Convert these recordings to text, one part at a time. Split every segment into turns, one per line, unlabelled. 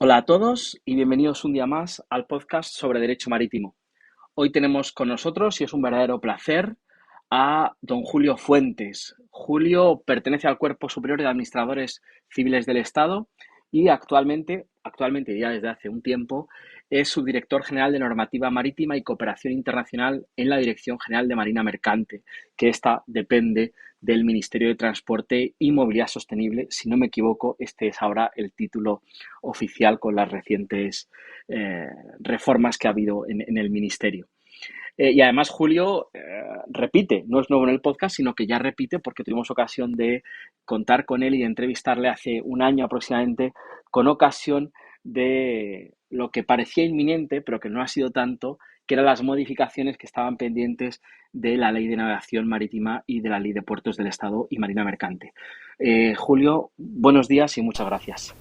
Hola a todos y bienvenidos un día más al podcast sobre Derecho Marítimo. Hoy tenemos con nosotros, y es un verdadero placer, a don Julio Fuentes. Julio pertenece al Cuerpo Superior de Administradores Civiles del Estado y actualmente ya desde hace un tiempo, es subdirector general de Normativa Marítima y Cooperación Internacional en la Dirección General de Marina Mercante, que esta depende del Ministerio de Transporte y Movilidad Sostenible. Si no me equivoco, este es ahora el título oficial con las recientes reformas que ha habido en el Ministerio. Y además Julio repite, no es nuevo en el podcast, sino que ya repite porque tuvimos ocasión de contar con él y de entrevistarle hace un año aproximadamente con ocasión de lo que parecía inminente, pero que no ha sido tanto, que eran las modificaciones que estaban pendientes de la Ley de Navegación Marítima y de la Ley de Puertos del Estado y Marina Mercante. Julio, buenos días y muchas gracias.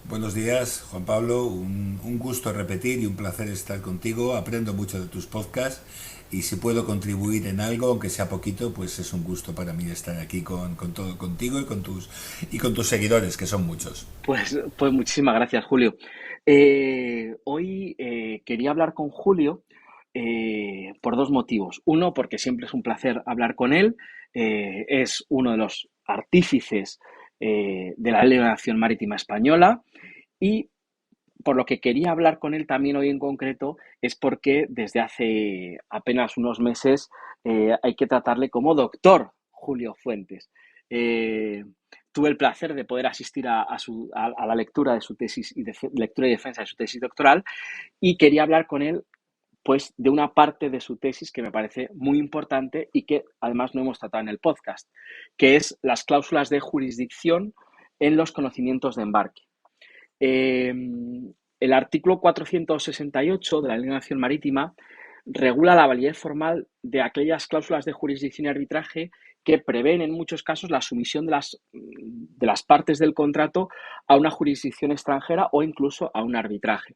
Buenos días, Juan Pablo. Un gusto repetir y un placer estar contigo. Aprendo mucho de tus podcasts y si puedo contribuir en algo, aunque sea poquito, pues es un gusto para mí estar aquí con todo contigo y con tus seguidores, que son muchos.
Pues muchísimas gracias, Julio. Hoy quería hablar con Julio por dos motivos. Uno, porque siempre es un placer hablar con él. Es uno de los artífices de la Ley de Navegación Marítima Española y por lo que quería hablar con él también hoy en concreto es porque desde hace apenas unos meses hay que tratarle como doctor Julio Fuentes. Eh, Tuve el placer de poder asistir a la lectura de su tesis lectura y defensa de su tesis doctoral y quería hablar con él pues de una parte de su tesis que me parece muy importante y que además no hemos tratado en el podcast, que es las cláusulas de jurisdicción en los conocimientos de embarque. Eh, el artículo 468 de la Ley de Navegación Marítima regula la validez formal de aquellas cláusulas de jurisdicción y arbitraje que prevén en muchos casos la sumisión de las partes del contrato a una jurisdicción extranjera o incluso a un arbitraje.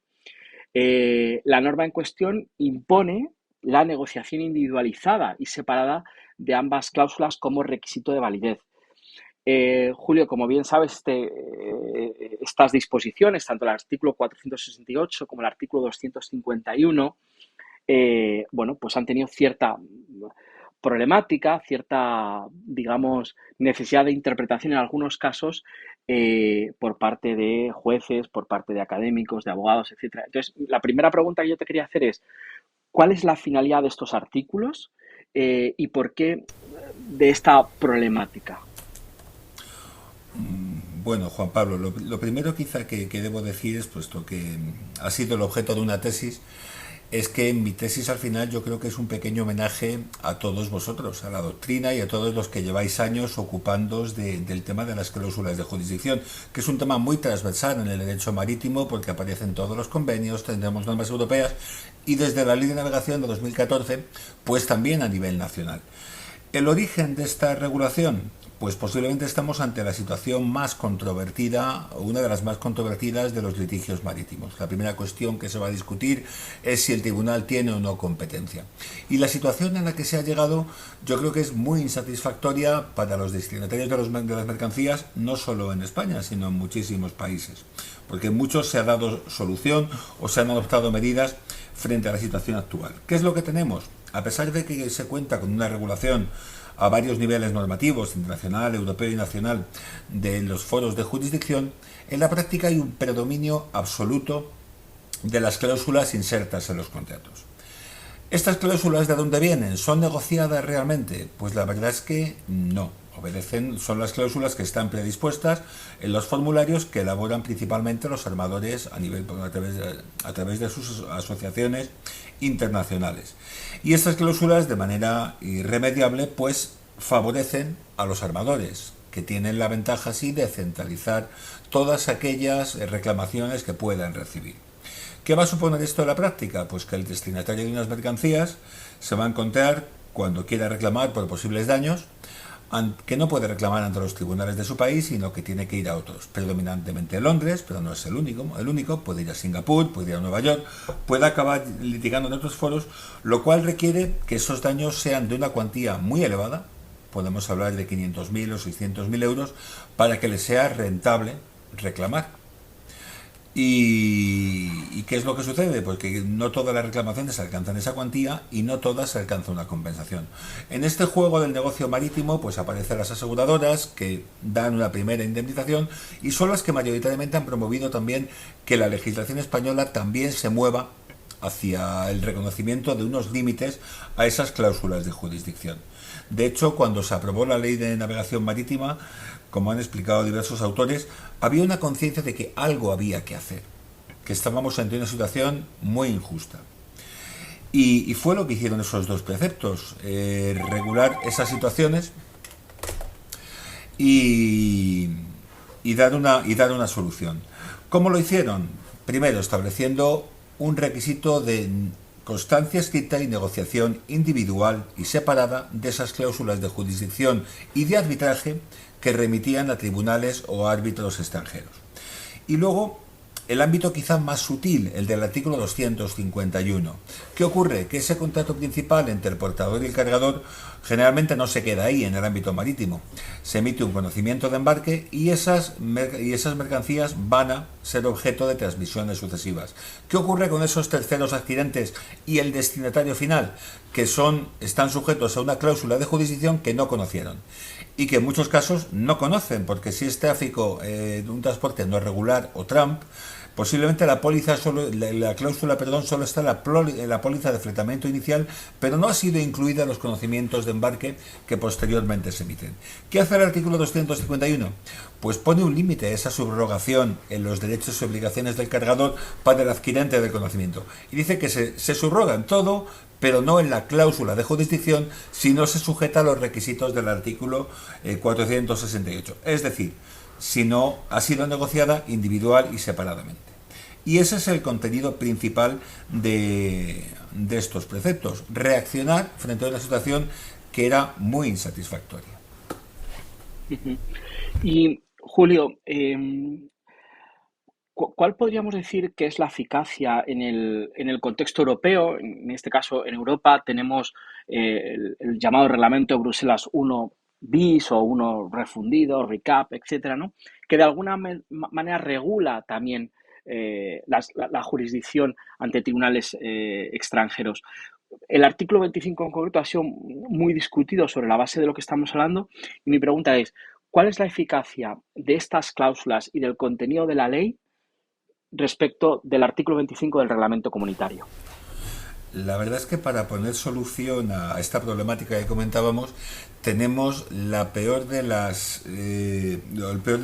La norma en cuestión impone la negociación individualizada y separada de ambas cláusulas como requisito de validez. Julio, como bien sabes, estas disposiciones, tanto el artículo 468 como el artículo 251, bueno, pues han tenido cierta problemática, cierta, digamos, necesidad de interpretación en algunos casos por parte de jueces, por parte de académicos, de abogados, etcétera. Entonces, la primera pregunta que yo te quería hacer es, ¿cuál es la finalidad de estos artículos y por qué de esta problemática?
Bueno, Juan Pablo, lo primero quizá que debo decir es, puesto que ha sido el objeto de una tesis, es que mi tesis al final yo creo que es un pequeño homenaje a todos vosotros, a la doctrina y a todos los que lleváis años ocupándoos del tema de las cláusulas de jurisdicción, que es un tema muy transversal en el derecho marítimo porque aparecen todos los convenios, tendremos normas europeas y desde la Ley de Navegación de 2014, pues también a nivel nacional. ¿El origen de esta regulación? Pues posiblemente estamos ante la situación más controvertida, o una de las más controvertidas de los litigios marítimos. La primera cuestión que se va a discutir es si el tribunal tiene o no competencia. Y la situación en la que se ha llegado yo creo que es muy insatisfactoria para los destinatarios de las mercancías, no solo en España, sino en muchísimos países. Porque en muchos se ha dado solución o se han adoptado medidas frente a la situación actual. ¿Qué es lo que tenemos? A pesar de que se cuenta con una regulación a varios niveles normativos, internacional, europeo y nacional, de los foros de jurisdicción, en la práctica hay un predominio absoluto de las cláusulas insertas en los contratos. ¿Estas cláusulas de dónde vienen? ¿Son negociadas realmente? Pues la verdad es que no. Son las cláusulas que están predispuestas en los formularios que elaboran principalmente los armadores a través de sus asociaciones internacionales. Y estas cláusulas, de manera irremediable, pues favorecen a los armadores, que tienen la ventaja así de centralizar todas aquellas reclamaciones que puedan recibir. ¿Qué va a suponer esto en la práctica? Pues que el destinatario de unas mercancías se va a encontrar, cuando quiera reclamar por posibles daños, que no puede reclamar ante los tribunales de su país, sino que tiene que ir a otros, predominantemente a Londres, pero no es el único, puede ir a Singapur, puede ir a Nueva York, puede acabar litigando en otros foros, lo cual requiere que esos daños sean de una cuantía muy elevada, podemos hablar de 500.000 o 600.000 euros, para que le sea rentable reclamar. ¿Y qué es lo que sucede? Pues que no todas las reclamaciones alcanzan esa cuantía y no todas se alcanza una compensación. En este juego del negocio marítimo, pues aparecen las aseguradoras que dan una primera indemnización y son las que mayoritariamente han promovido también que la legislación española también se mueva hacia el reconocimiento de unos límites a esas cláusulas de jurisdicción. De hecho, cuando se aprobó la ley de navegación marítima, como han explicado diversos autores, había una conciencia de que algo había que hacer, que estábamos ante una situación muy injusta. Y fue lo que hicieron esos dos preceptos, regular esas situaciones y, y dar una solución. ¿Cómo lo hicieron? Primero, estableciendo un requisito de constancia escrita y negociación individual y separada de esas cláusulas de jurisdicción y de arbitraje que remitían a tribunales o árbitros extranjeros. Y luego, el ámbito quizá más sutil, el del artículo 251. ¿Qué ocurre? Que ese contrato principal entre el portador y el cargador generalmente no se queda ahí en el ámbito marítimo. Se emite un conocimiento de embarque y esas mercancías van a ser objeto de transmisiones sucesivas. ¿Qué ocurre con esos terceros adquirentes y el destinatario final? Que están sujetos a una cláusula de jurisdicción que no conocieron y que en muchos casos no conocen, porque si es tráfico de un transporte no regular o tramp, posiblemente la cláusula solo está en la póliza de fletamiento inicial, pero no ha sido incluida en los conocimientos de embarque que posteriormente se emiten. ¿Qué hace el artículo 251? Pues pone un límite a esa subrogación en los derechos y obligaciones del cargador para el adquirente del conocimiento. Y dice que se subroga en todo, pero no en la cláusula de jurisdicción si no se sujeta a los requisitos del artículo 468. Es decir, si no ha sido negociada individual y separadamente. Y ese es el contenido principal de estos preceptos. Reaccionar frente a una situación que era muy insatisfactoria.
Ujú. Y Julio, ¿cuál podríamos decir que es la eficacia en el contexto europeo? En este caso, en Europa tenemos el llamado Reglamento de Bruselas 1 bis o 1 refundido, recap, etcétera, ¿no? Que de alguna manera regula también la jurisdicción ante tribunales extranjeros. El artículo 25 en concreto ha sido muy discutido sobre la base de lo que estamos hablando y mi pregunta es, ¿cuál es la eficacia de estas cláusulas y del contenido de la ley respecto del artículo 25 del reglamento comunitario?
La verdad es que para poner solución a esta problemática que comentábamos, tenemos el peor de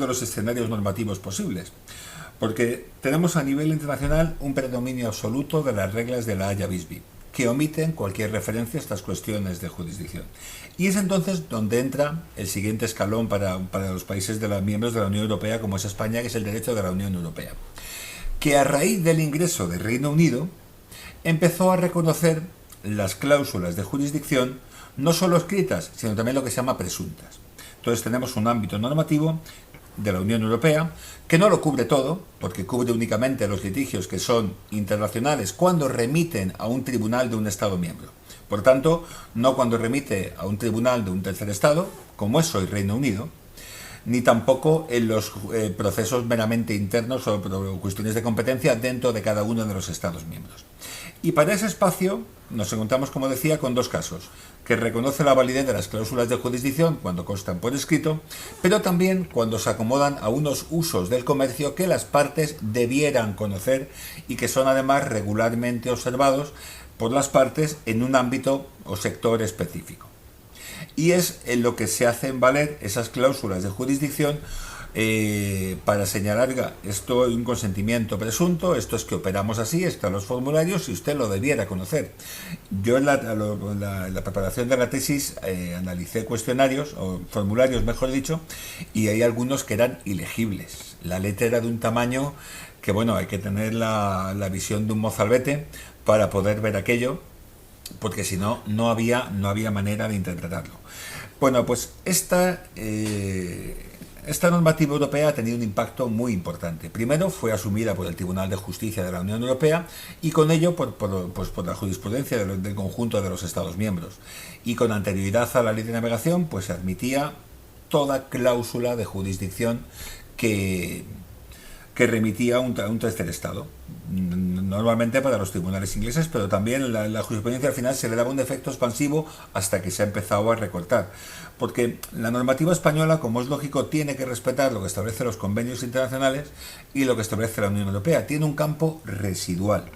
los escenarios normativos posibles. Porque tenemos a nivel internacional un predominio absoluto de las reglas de la Haya Visby, que omiten cualquier referencia a estas cuestiones de jurisdicción. Y es entonces donde entra el siguiente escalón para los países miembros de la Unión Europea, como es España, que es el derecho de la Unión Europea, que a raíz del ingreso del Reino Unido empezó a reconocer las cláusulas de jurisdicción no solo escritas, sino también lo que se llama presuntas. Entonces tenemos un ámbito normativo de la Unión Europea que no lo cubre todo, porque cubre únicamente los litigios que son internacionales cuando remiten a un tribunal de un Estado miembro. Por tanto, no cuando remite a un tribunal de un tercer Estado, como es hoy Reino Unido, ni tampoco en los procesos meramente internos o cuestiones de competencia dentro de cada uno de los Estados miembros. Y para ese espacio nos encontramos, como decía, con dos casos, que reconoce la validez de las cláusulas de jurisdicción cuando constan por escrito, pero también cuando se acomodan a unos usos del comercio que las partes debieran conocer y que son además regularmente observados por las partes en un ámbito o sector específico. Y es en lo que se hacen valer esas cláusulas de jurisdicción para señalar, esto es un consentimiento presunto, esto es que operamos así, están los formularios y usted lo debiera conocer. Yo en la preparación de la tesis analicé cuestionarios, o formularios mejor dicho, y hay algunos que eran ilegibles. La letra era de un tamaño que, bueno, hay que tener la visión de un mozalbete para poder ver aquello, porque si no, no había manera de interpretarlo. Bueno, pues esta normativa europea ha tenido un impacto muy importante. Primero, fue asumida por el Tribunal de Justicia de la Unión Europea y con ello por la jurisprudencia del conjunto de los Estados miembros. Y con anterioridad a la ley de navegación, pues se admitía toda cláusula de jurisdicción que que remitía a un tercer estado, normalmente para los tribunales ingleses, pero también la jurisprudencia al final se le daba un efecto expansivo hasta que se ha empezado a recortar. Porque la normativa española, como es lógico, tiene que respetar lo que establecen los convenios internacionales y lo que establece la Unión Europea. Tiene un campo residual.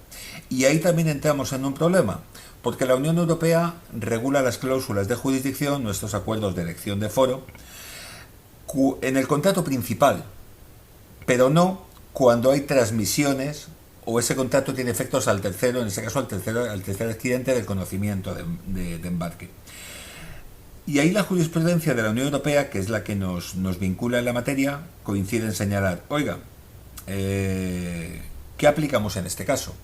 Y ahí también entramos en un problema, porque la Unión Europea regula las cláusulas de jurisdicción, nuestros acuerdos de elección de foro, en el contrato principal, pero no cuando hay transmisiones o ese contrato tiene efectos al tercero, en este caso al tercer adquirente del conocimiento de embarque. Y ahí la jurisprudencia de la Unión Europea, que es la que nos vincula en la materia, coincide en señalar, oiga, ¿qué aplicamos en este caso?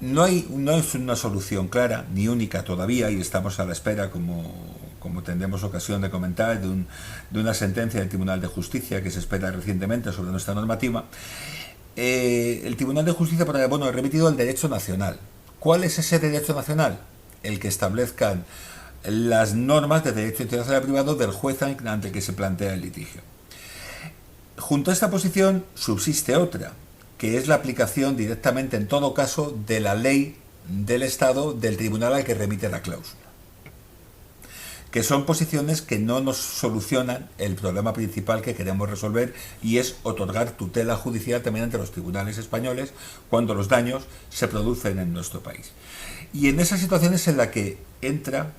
No es una solución clara ni única todavía y estamos a la espera, como tendremos ocasión de comentar, de una sentencia del Tribunal de Justicia que se espera recientemente sobre nuestra normativa. El Tribunal de Justicia ha remitido el derecho nacional. ¿Cuál es ese derecho nacional? El que establezcan las normas de derecho internacional privado del juez ante el que se plantea el litigio. Junto a esta posición subsiste otra, que es la aplicación directamente, en todo caso, de la ley del Estado del tribunal al que remite la cláusula. Que son posiciones que no nos solucionan el problema principal que queremos resolver, y es otorgar tutela judicial también ante los tribunales españoles cuando los daños se producen en nuestro país. Y en esas situaciones en la que entra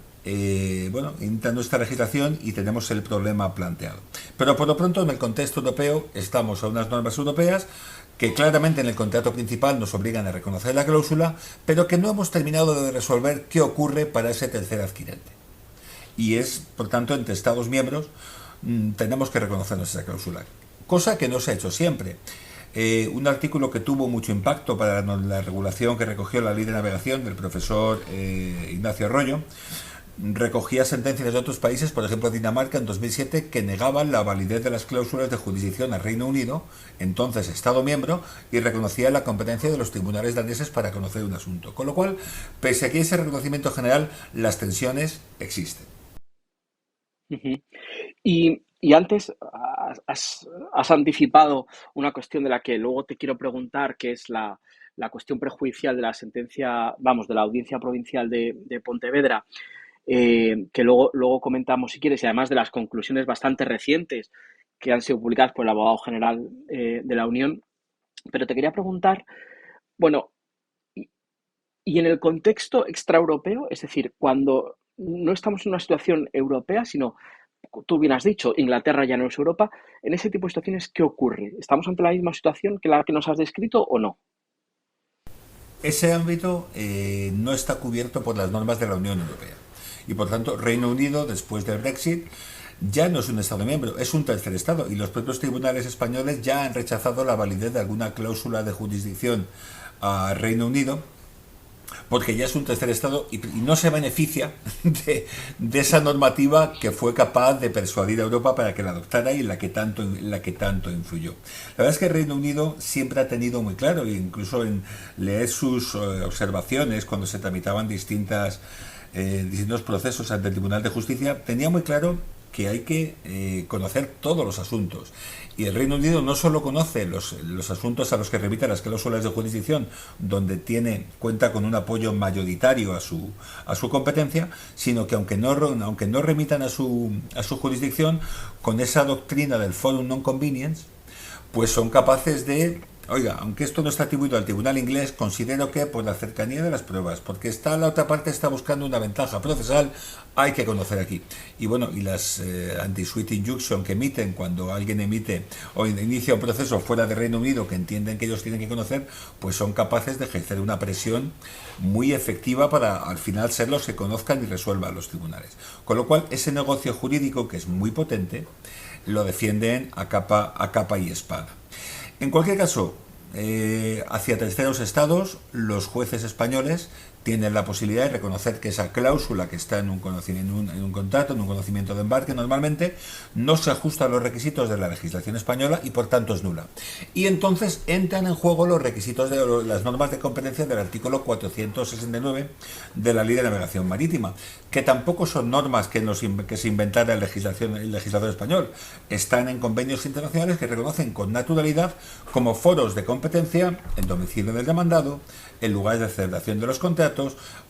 nuestra legislación y tenemos el problema planteado. Pero por lo pronto, en el contexto europeo, estamos a unas normas europeas que claramente en el contrato principal nos obligan a reconocer la cláusula, pero que no hemos terminado de resolver qué ocurre para ese tercer adquirente. Y es, por tanto, entre Estados miembros tenemos que reconocer nuestra cláusula, cosa que no se ha hecho siempre. Un artículo que tuvo mucho impacto para la regulación que recogió la Ley de Navegación del profesor Ignacio Arroyo recogía sentencias de otros países, por ejemplo Dinamarca en 2007, que negaban la validez de las cláusulas de jurisdicción al Reino Unido, entonces Estado miembro, y reconocía la competencia de los tribunales daneses para conocer un asunto. Con lo cual, pese a que hay ese reconocimiento general, las tensiones existen.
Ujú. Y antes has anticipado una cuestión de la que luego te quiero preguntar, que es la cuestión prejudicial de la sentencia, vamos, de la Audiencia Provincial de Pontevedra, que luego comentamos si quieres, y además de las conclusiones bastante recientes que han sido publicadas por el abogado general de la Unión. Pero te quería preguntar, bueno, y, y en el contexto extraeuropeo, es decir, cuando no estamos en una situación europea, sino, tú bien has dicho, Inglaterra ya no es Europa, en ese tipo de situaciones, ¿qué ocurre? ¿Estamos ante la misma situación que la que nos has descrito o no?
Ese ámbito no está cubierto por las normas de la Unión Europea. Y por tanto, Reino Unido, después del Brexit, ya no es un Estado miembro, es un tercer Estado. Y los propios tribunales españoles ya han rechazado la validez de alguna cláusula de jurisdicción a Reino Unido, porque ya es un tercer Estado y no se beneficia de esa normativa que fue capaz de persuadir a Europa para que la adoptara y en la que tanto influyó. La verdad es que el Reino Unido siempre ha tenido muy claro, incluso en leer sus observaciones cuando se tramitaban distintos procesos ante el Tribunal de Justicia, tenía muy claro que hay que conocer todos los asuntos. Y el Reino Unido no solo conoce los asuntos a los que remite las cláusulas de jurisdicción, donde cuenta con un apoyo mayoritario a su competencia, sino que aunque no remitan a su jurisdicción, con esa doctrina del forum non convenience, pues son capaces de, oiga, aunque esto no está atribuido al tribunal inglés, considero que por la cercanía de las pruebas, porque la otra parte está buscando una ventaja procesal, hay que conocer aquí. Y bueno, y las anti-suit injunction que emiten cuando alguien emite o inicia un proceso fuera de Reino Unido que entienden que ellos tienen que conocer, pues son capaces de ejercer una presión muy efectiva para al final ser los que conozcan y resuelvan los tribunales. Con lo cual, ese negocio jurídico, que es muy potente, lo defienden a capa y espada. En cualquier caso, hacia terceros estados, los jueces españoles tienen la posibilidad de reconocer que esa cláusula que está en un conocimiento, en un contrato, en un conocimiento de embarque, normalmente no se ajusta a los requisitos de la legislación española y por tanto es nula. Y entonces entran en juego los requisitos de las normas de competencia del artículo 469 de la Ley de Navegación Marítima, que tampoco son normas que se inventara el legislador español. Están en convenios internacionales que reconocen con naturalidad como foros de competencia el domicilio del demandado, el lugar de celebración de los contratos,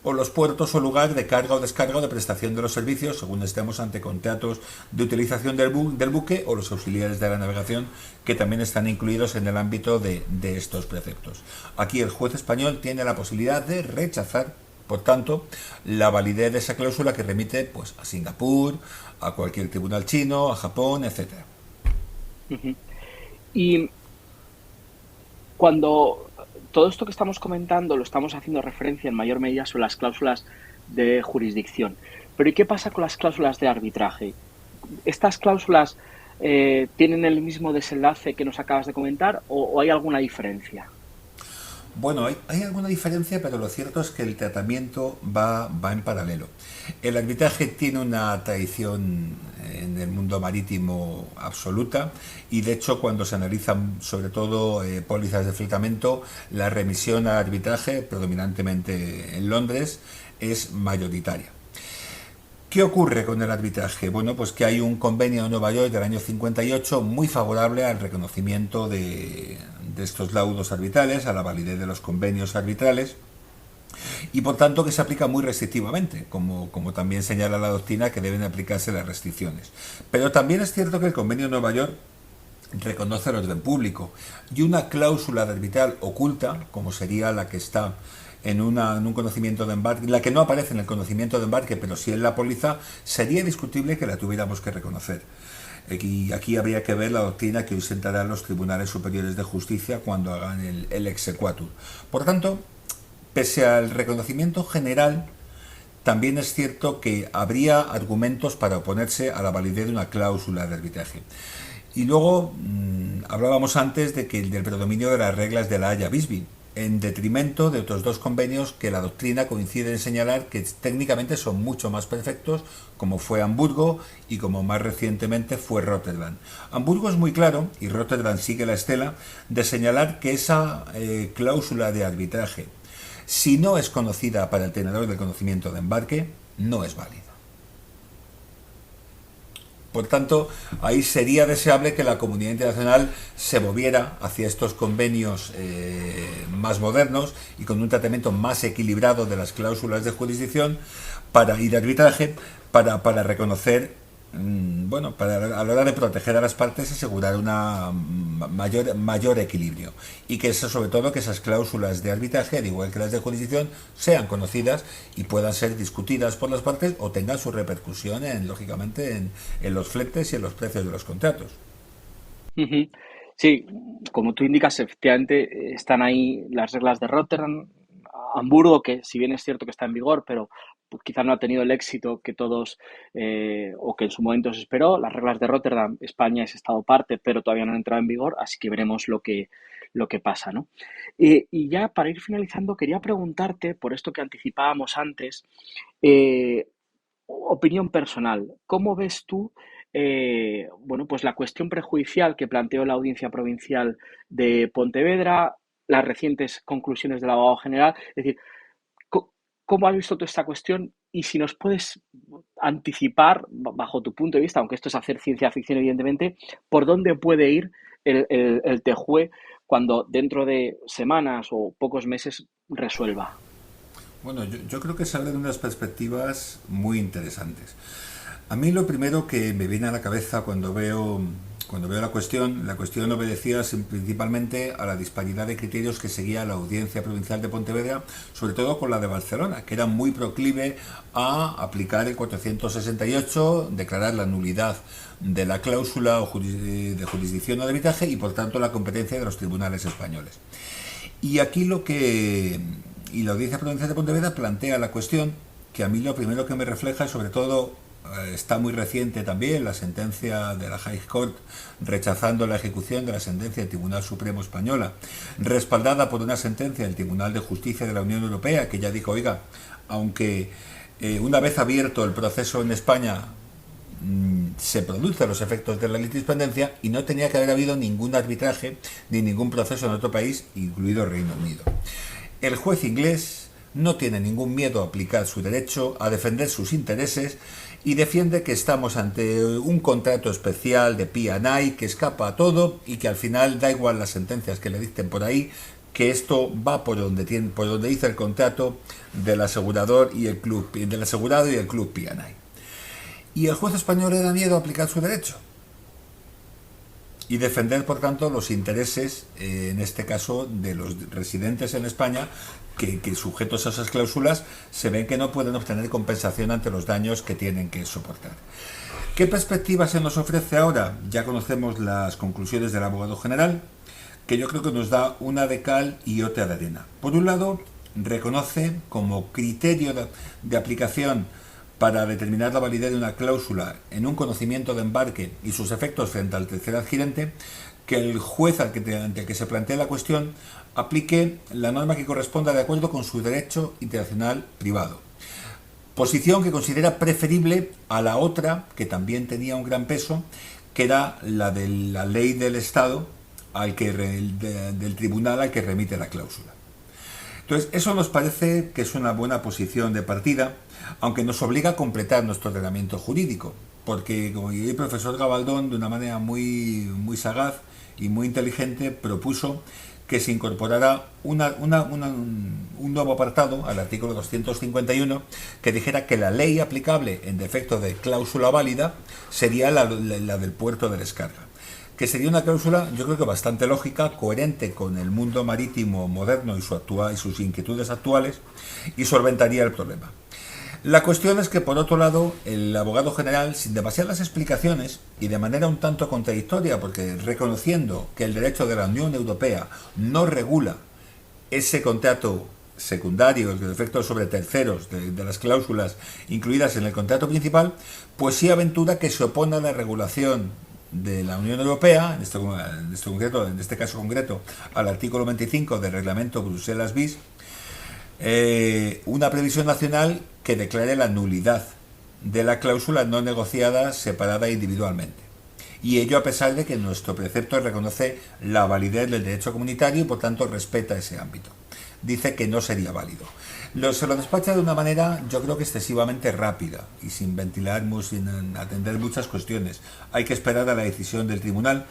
o los puertos o lugar de carga o descarga o de prestación de los servicios, según estemos ante contratos de utilización del buque o los auxiliares de la navegación, que también están incluidos en el ámbito de estos preceptos. Aquí el juez español tiene la posibilidad de rechazar, por tanto, la validez de esa cláusula, que remite pues a Singapur, a cualquier tribunal chino, a Japón, etcétera.
Ujú. Y cuando todo esto que estamos comentando lo estamos haciendo referencia en mayor medida sobre las cláusulas de jurisdicción. Pero ¿y qué pasa con las cláusulas de arbitraje? ¿Estas cláusulas tienen el mismo desenlace que nos acabas de comentar o hay alguna diferencia?
Bueno, hay alguna diferencia, pero lo cierto es que el tratamiento va en paralelo. El arbitraje tiene una tradición en el mundo marítimo absoluta, y de hecho cuando se analizan sobre todo pólizas de fletamento, la remisión al arbitraje, predominantemente en Londres, es mayoritaria. ¿Qué ocurre con el arbitraje? Bueno, pues que hay un convenio de Nueva York del año 58 muy favorable al reconocimiento de estos laudos arbitrales, a la validez de los convenios arbitrales, y por tanto que se aplica muy restrictivamente, como también señala la doctrina que deben aplicarse las restricciones. Pero también es cierto que el convenio de Nueva York reconoce el orden público, y una cláusula de arbitral oculta, como sería la que está en un conocimiento de embarque, la que no aparece en el conocimiento de embarque, pero sí en la póliza, sería discutible que la tuviéramos que reconocer. Y aquí habría que ver la doctrina que hoy sentarán los tribunales superiores de justicia cuando hagan el exequatur. Por tanto, pese al reconocimiento general, también es cierto que habría argumentos para oponerse a la validez de una cláusula de arbitraje. Y luego hablábamos antes del predominio de las reglas de la Haya-Bisbee, en detrimento de otros dos convenios que la doctrina coincide en señalar que técnicamente son mucho más perfectos, como fue Hamburgo y como más recientemente fue Rotterdam. Hamburgo es muy claro, y Rotterdam sigue la estela, de señalar que esa cláusula de arbitraje, si no es conocida para el tenedor del conocimiento de embarque, no es válida. Por tanto, ahí sería deseable que la comunidad internacional se moviera hacia estos convenios más modernos y con un tratamiento más equilibrado de las cláusulas de jurisdicción y de arbitraje para reconocer, bueno, para a la hora de proteger a las partes asegurar una mayor equilibrio, y que eso, sobre todo, que esas cláusulas de arbitraje, al igual que las de jurisdicción, sean conocidas y puedan ser discutidas por las partes o tengan su repercusión lógicamente en los fletes y en los precios de los contratos.
Ujú. Sí, como tú indicas, efectivamente están ahí las reglas de Rotterdam, Hamburgo, que si bien es cierto que está en vigor, pero pues, quizá no ha tenido el éxito que todos o que en su momento se esperó. Las reglas de Rotterdam, España es estado parte, pero todavía no han entrado en vigor, así que veremos lo que pasa, ¿no? Y ya para ir finalizando, quería preguntarte, por esto que anticipábamos antes, eh, opinión personal, ¿cómo ves tú bueno, pues la cuestión prejudicial que planteó la Audiencia Provincial de Pontevedra, las recientes conclusiones del abogado general? Es decir, ¿cómo has visto toda esta cuestión? Y si nos puedes anticipar, bajo tu punto de vista, aunque esto es hacer ciencia ficción, evidentemente, por dónde puede ir el TJUE cuando dentro de semanas o pocos meses resuelva.
Bueno, yo creo que se abren unas perspectivas muy interesantes. A mí lo primero que me viene a la cabeza cuando veo la cuestión obedecía principalmente a la disparidad de criterios que seguía la Audiencia Provincial de Pontevedra, sobre todo con la de Barcelona, que era muy proclive a aplicar el 468, declarar la nulidad de la cláusula de jurisdicción o de arbitraje y por tanto la competencia de los tribunales españoles. Y aquí y la Audiencia Provincial de Pontevedra plantea la cuestión que a mí lo primero que me refleja es sobre todo está muy reciente también la sentencia de la High Court rechazando la ejecución de la sentencia del Tribunal Supremo Española, respaldada por una sentencia del Tribunal de Justicia de la Unión Europea que ya dijo, oiga, aunque una vez abierto el proceso en España se producen los efectos de la litispendencia y no tenía que haber habido ningún arbitraje ni ningún proceso en otro país, incluido Reino Unido. El juez inglés no tiene ningún miedo a aplicar su derecho, a defender sus intereses y defiende que estamos ante un contrato especial de P&I que escapa a todo y que al final da igual las sentencias que le dicten por ahí, que esto va por donde dice el contrato del asegurador y el club, del asegurado y el club P&I. Y el juez español le da miedo a aplicar su derecho y defender, por tanto, los intereses, en este caso, de los residentes en España, que sujetos a esas cláusulas se ven que no pueden obtener compensación ante los daños que tienen que soportar. ¿Qué perspectiva se nos ofrece ahora? Ya conocemos las conclusiones del abogado general, que yo creo que nos da una de cal y otra de arena. Por un lado, reconoce como criterio de aplicación para determinar la validez de una cláusula en un conocimiento de embarque y sus efectos frente al tercer adquirente, que el juez ante el que se plantea la cuestión aplique la norma que corresponda de acuerdo con su derecho internacional privado. Posición que considera preferible a la otra, que también tenía un gran peso, que era la de la ley del Estado del tribunal al que remite la cláusula. Entonces, eso nos parece que es una buena posición de partida, aunque nos obliga a completar nuestro ordenamiento jurídico, porque, como el profesor Gabaldón, de una manera muy sagaz y muy inteligente, propuso que se incorporara un nuevo apartado al artículo 251 que dijera que la ley aplicable en defecto de cláusula válida sería la del puerto de descarga, que sería una cláusula, yo creo que bastante lógica, coherente con el mundo marítimo moderno y sus inquietudes actuales, y solventaría el problema. La cuestión es que, por otro lado, el abogado general, sin demasiadas explicaciones y de manera un tanto contradictoria, porque reconociendo que el derecho de la Unión Europea no regula ese contrato secundario, el efecto sobre terceros de las cláusulas incluidas en el contrato principal, pues sí aventura que se opone a la regulación de la Unión Europea, en este caso concreto, al artículo 25 del reglamento Bruselas bis, una previsión nacional que declare la nulidad de la cláusula no negociada separada individualmente. Y ello a pesar de que nuestro precepto reconoce la validez del derecho comunitario y por tanto respeta ese ámbito. Dice que no sería válido. Se lo despacha de una manera, yo creo que excesivamente rápida y sin atender muchas cuestiones. Hay que esperar a la decisión del tribunal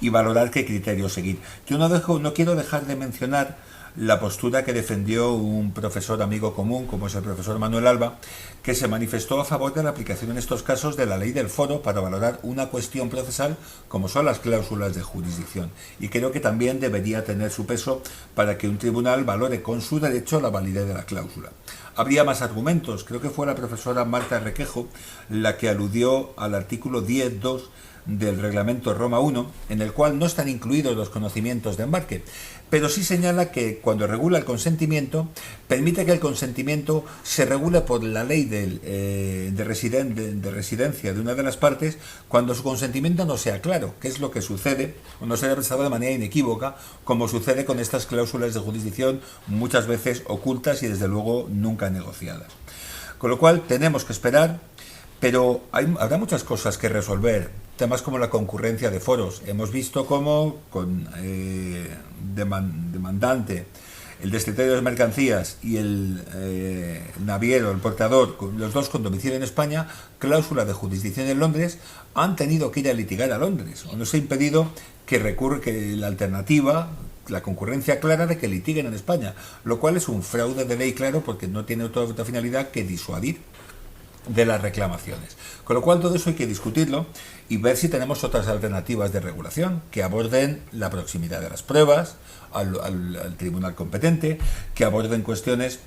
y valorar qué criterio seguir. Yo no quiero dejar de mencionar la postura que defendió un profesor amigo común, como es el profesor Manuel Alba, que se manifestó a favor de la aplicación en estos casos de la ley del foro para valorar una cuestión procesal como son las cláusulas de jurisdicción. Y creo que también debería tener su peso para que un tribunal valore con su derecho la validez de la cláusula. Habría más argumentos. Creo que fue la profesora Marta Requejo la que aludió al artículo 10.2 del reglamento Roma 1, en el cual no están incluidos los conocimientos de embarque, pero sí señala que cuando regula el consentimiento, permite que el consentimiento se regule por la ley de residencia de una de las partes cuando su consentimiento no sea claro, que es lo que sucede, o no sea expresado de manera inequívoca, como sucede con estas cláusulas de jurisdicción muchas veces ocultas y desde luego nunca negociadas. Con lo cual tenemos que esperar, pero habrá muchas cosas que resolver, temas como la concurrencia de foros. Hemos visto cómo con demandante, el destinatario de las mercancías y el naviero, el portador, los dos con domicilio en España, cláusula de jurisdicción en Londres, han tenido que ir a litigar a Londres. O nos ha impedido que la alternativa, la concurrencia clara de que litiguen en España, lo cual es un fraude de ley claro porque no tiene otra finalidad que disuadir de las reclamaciones. Con lo cual todo eso hay que discutirlo y ver si tenemos otras alternativas de regulación que aborden la proximidad de las pruebas al tribunal competente, que aborden cuestiones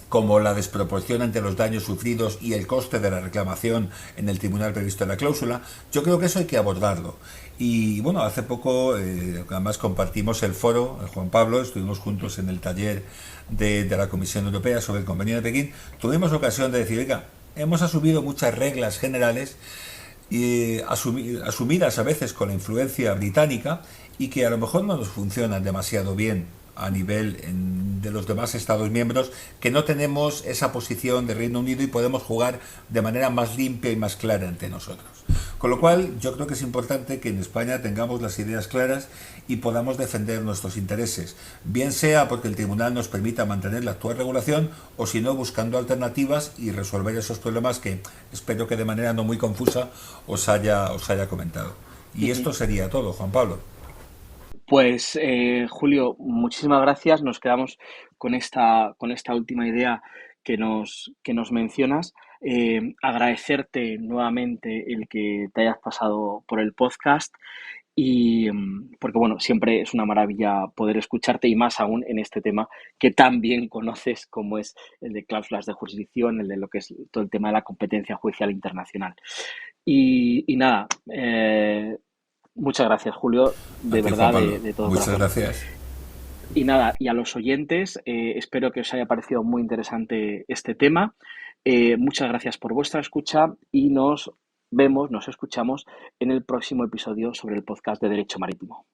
como la desproporción entre los daños sufridos y el coste de la reclamación en el tribunal previsto en la cláusula. Yo creo que eso hay que abordarlo. Y bueno, hace poco además compartimos el foro, el Juan Pablo, estuvimos juntos en el taller de la Comisión Europea sobre el Convenio de Pekín. Tuvimos ocasión de decir, oiga, hemos asumido muchas reglas generales y asumidas a veces con la influencia británica y que a lo mejor no nos funcionan demasiado bien a nivel de los demás Estados miembros, que no tenemos esa posición de Reino Unido y podemos jugar de manera más limpia y más clara entre nosotros. Con lo cual, yo creo que es importante que en España tengamos las ideas claras y podamos defender nuestros intereses, bien sea porque el tribunal nos permita mantener la actual regulación o si no buscando alternativas y resolver esos problemas que espero que de manera no muy confusa os haya comentado. Y
Ujú.
esto sería todo, Juan Pablo.
Pues Julio, muchísimas gracias. Nos quedamos con esta última idea que nos mencionas. Agradecerte nuevamente el que te hayas pasado por el podcast y porque bueno, siempre es una maravilla poder escucharte y más aún en este tema que tan bien conoces como es el de cláusulas de jurisdicción, el de lo que es todo el tema de la competencia judicial internacional. Y nada, muchas gracias, Julio,
A
de
ti, Juan
verdad,
Pablo.
de todo
Muchas
corazón.
gracias.
Y nada, y a los oyentes, espero que os haya parecido muy interesante este tema. Muchas gracias por vuestra escucha y nos vemos, nos escuchamos en el próximo episodio sobre el podcast de Derecho Marítimo.